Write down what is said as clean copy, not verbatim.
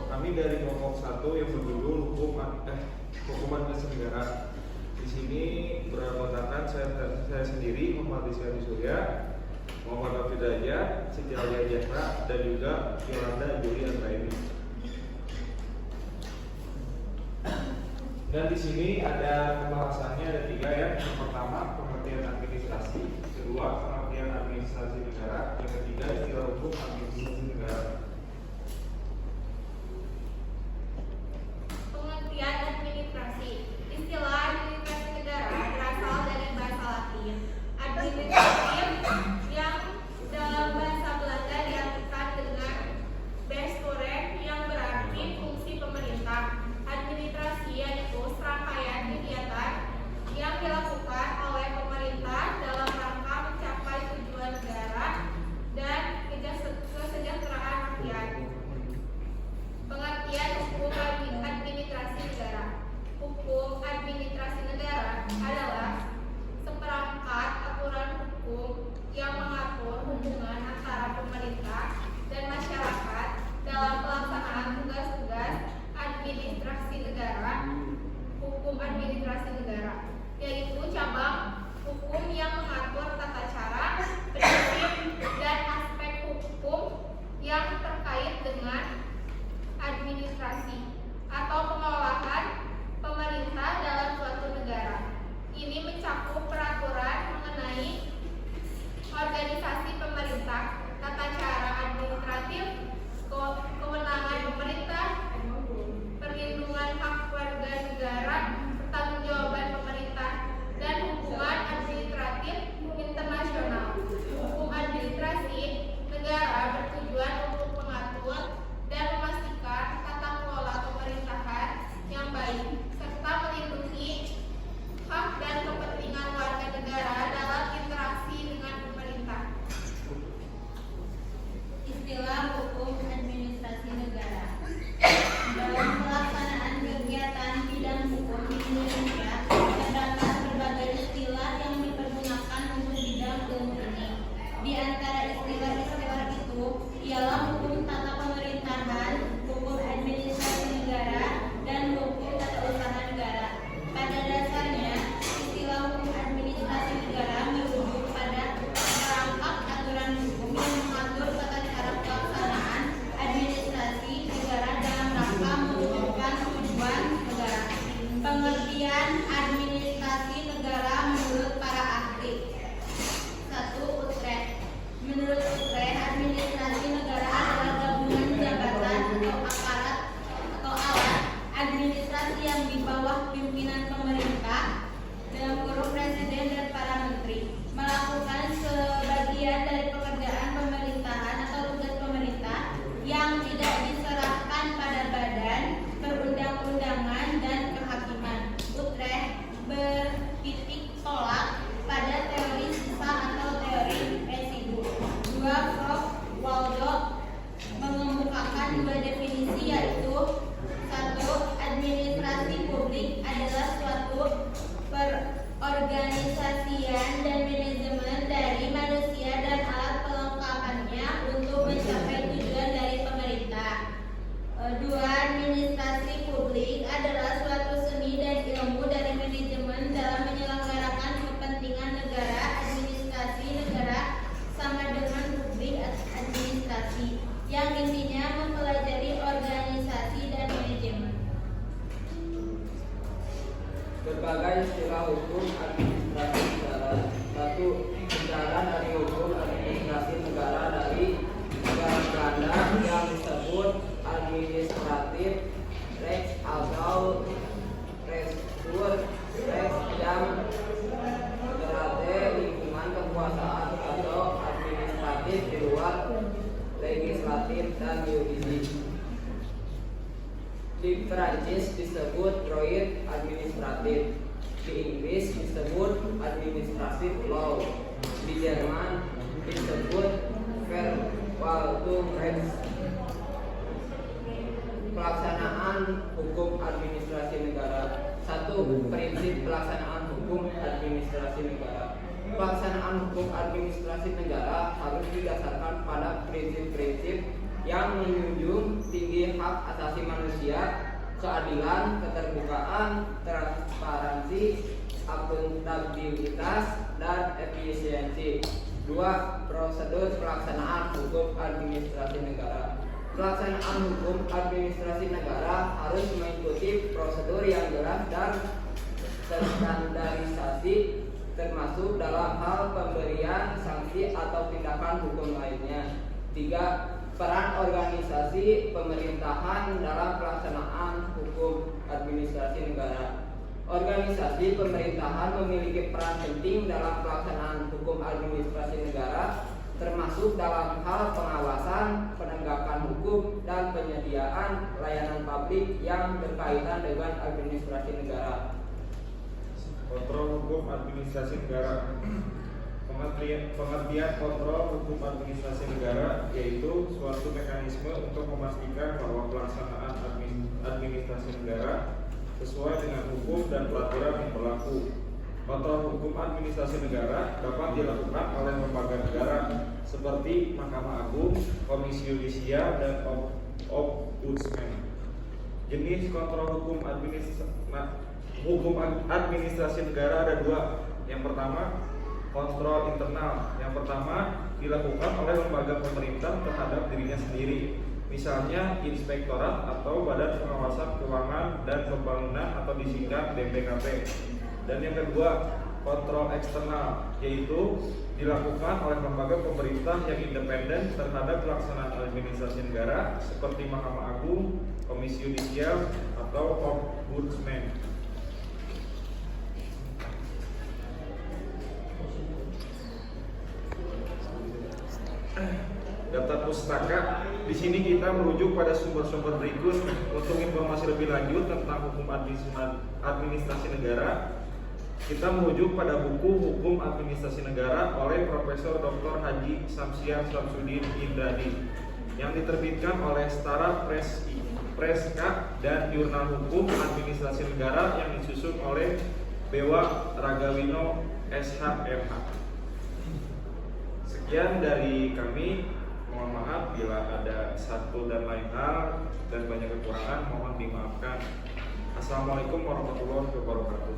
Kami dari kelompok 1 yang berjudul hukum administrasi negara. Di sini beranggotakan saya sendiri, Muhammad Rizky Surya, Muhammad Hafid Raja, Siti Alia Jahra, dan juga Yolanda Juli Antraini. Dan di sini ada pembahasannya, ada 3 ya. Yang pertama pengertian administrasi, kedua pengertian administrasi negara, yang ketiga istilah hukum administrasi negara. Pengertian administrasi. Istilah administrasi negara berasal dari bahasa Latin administratif yang dalam bahasa Belanda diartikan dengan besturen yang berarti fungsi pemerintah. Administrasi yaitu serangkaian kegiatan yang dilakukan oleh pemerintah dalam rangka mencapai tujuan negara dan kesejahteraan rakyat. Pengertian hukum administrasi negara. Hukum administrasi negara adalah seperangkat aturan hukum yang mengatur hubungan antara pemerintah dan masyarakat dalam pelaksanaan tugas-tugas administrasi negara. Hukum administrasi negara yaitu cabang hukum yang mengatur tata cara, prinsip, dan aspek hukum yang terkait dengan administrasi atau pengelolaan pemerintah dalam suatu negara. Ini mencakup peraturan mengenai organisasi pemerintah, tata cara administratif, kewenangan pemerintah, perlindungan hak warga negara, pertanggungjawaban pemerintah, dan hubungan administratif internasional. Hukum administrasi negara bertujuan untuk mengatur dan memastikan tata kelola pemerintahan yang baik serta melindungi hak dan kepentingan warga negara dalam interaksi dengan pemerintah. Istilah hukum administrasi negara. Dalam pelaksanaan kegiatan bidang hukum di Indonesia, terdapat berbagai istilah yang dipergunakan untuk bidang ilmu ini. Di antara istilah-istilah itu ialah hukum tata pemerintahan, hukum administrasi negara, dan hukum tata usaha negara. Pada dasarnya, istilah hukum administrasi negara merujuk pada perangkat aturan hukum yang mengatur tata cara pelaksanaan administrasi negara dalam rangka mewujudkan tujuan negara. Pengertian administrasi negara menurut para ahli. 1. Utrecht. Menurut Utrecht, administrasi negara adalah gabungan jabatan atau aparat atau alat administrasi yang di bawah pimpinan pemerintah dalam kurung presiden dan para menteri, melakukan sebagian dari pekerjaan pemerintahan atau tugas pemerintah yang tidak diserahkan pada badan perundang-undangan dan kehakiman. Utrecht bertitik tolak pada teori sisa atau teori residu. 2. Prof. Waldo mengemukakan 2 definisi, yaitu 1. Administrasi publik adalah suatu perorganisasian dan manajemen dari manusia dan alat pelengkapannya untuk mencapai tujuan dari pemerintah. 2. Administrasi publik adalah suatu seni dan ilmu dari manajemen dalam menyelenggarakan kepentingan negara. Administrasi negara sama dengan publik administrasi, yang intinya mempelajari organisasi dan manajemen. Berbagai istilah hukum administrasi negara. 1. Bicara dari hukum administrasi negara dari negara Belanda yang disebut administratif recht atau restur recht yang berarti lingkungan kekuasaan atau administratif di luar legislatif dan yudisial. Di Prancis disebut droit administratif, di Inggris disebut administrative law, di Jerman disebut Verwaltungsrecht. Pelaksanaan hukum administrasi negara. 1. Prinsip pelaksanaan hukum administrasi negara. pelaksanaan hukum administrasi negara harus didasarkan pada prinsip-prinsip yang menjunjung tinggi hak asasi manusia, keadilan, keterbukaan, transparansi, akuntabilitas, dan efisiensi. 2. Prosedur pelaksanaan hukum administrasi negara. Pelaksanaan hukum administrasi negara harus mengikuti prosedur yang jelas dan terstandarisasi, termasuk dalam hal pemberian sanksi atau tindakan hukum lainnya. 3. Peran organisasi pemerintahan dalam pelaksanaan hukum administrasi negara. Organisasi pemerintahan memiliki peran penting dalam pelaksanaan hukum administrasi negara, termasuk dalam hal pengawasan, penegakan hukum, dan penyediaan layanan publik yang berkaitan dengan administrasi negara. Kontrol hukum administrasi negara. Pengertian kontrol hukum administrasi negara yaitu suatu mekanisme untuk memastikan bahwa pelaksanaan administrasi negara sesuai dengan hukum dan peraturan yang berlaku. Kontrol hukum administrasi negara dapat dilakukan oleh lembaga negara seperti Mahkamah Agung, Komisi Yudisial, dan Ombudsman. Jenis kontrol hukum administrasi negara ada 2. Yang pertama, kontrol internal. Yang pertama dilakukan oleh lembaga pemerintah terhadap dirinya sendiri, misalnya Inspektorat atau Badan Pengawasan Keuangan dan Pembangunan atau disingkat BPKP. Dan yang kedua, kontrol eksternal, yaitu dilakukan oleh lembaga pemerintah yang independen terhadap pelaksanaan administrasi negara seperti Mahkamah Agung, Komisi Yudisial, atau Ombudsman. Daftar pustaka. Di sini kita merujuk pada sumber-sumber berikut untuk informasi lebih lanjut tentang hukum administrasi negara. Kita merujuk pada buku Hukum Administrasi Negara oleh Profesor Dr. Haji Samsiah Samsudin Indradi yang diterbitkan oleh Setara Preska dan Jurnal Hukum Administrasi Negara yang disusun oleh Bewa Ragawino SHMH. Sekian dari kami. Mohon maaf bila ada satu dan lain hal dan banyak kekurangan, mohon dimaafkan. Assalamualaikum warahmatullahi wabarakatuh.